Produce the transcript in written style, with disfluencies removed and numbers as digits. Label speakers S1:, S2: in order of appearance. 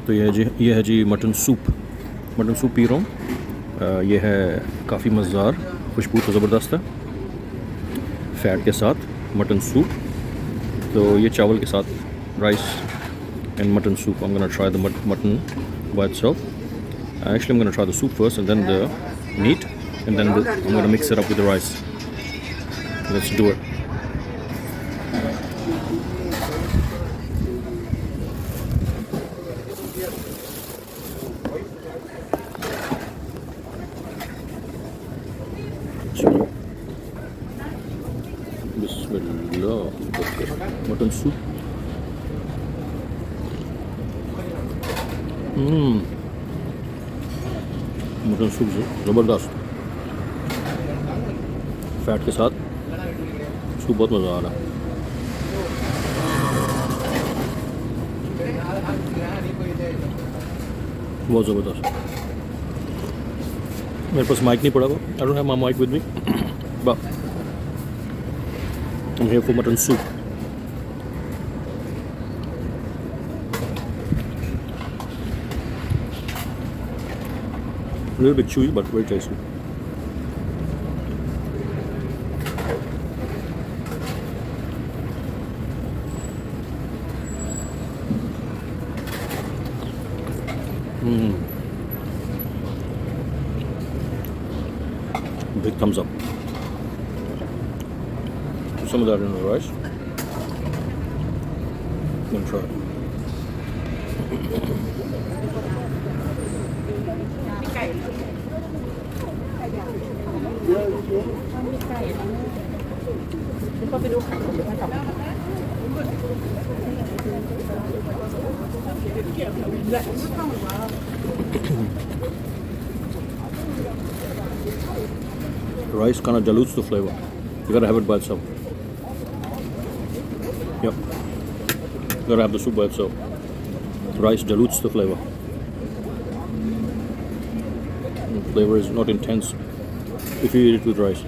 S1: तो ये है जी मटन सूप पी रहा हूँ। ये है काफ़ी मज़ेदार, खुशबू तो ज़बरदस्त है, फ़ैट के साथ मटन सूप। तो ये चावल के साथ rice and mutton soup. I'm gonna try the mutton by itself. Actually, I'm gonna try the soup first and then the meat, and then I'm gonna mix it up with the rice. Let's do it. Bismillah. Mutton soup. Mutton soup ज़बरदस्त, fat के साथ soup, बहुत मज़ा आ रहा है। बहुत ज़बरदस्त। मेरे पास माइक नहीं पड़ा हुआ, I don't have my mic with me, but I'm here for mutton soup. A little bit chewy, but very tasty. Big thumbs up. Some of that in the rice. I'm gonna try it. Rice kind of dilutes the flavor. You gotta have it by itself. Yep. You gotta have the soup by itself. Rice dilutes the flavor. The flavor is not intense if you eat it with rice.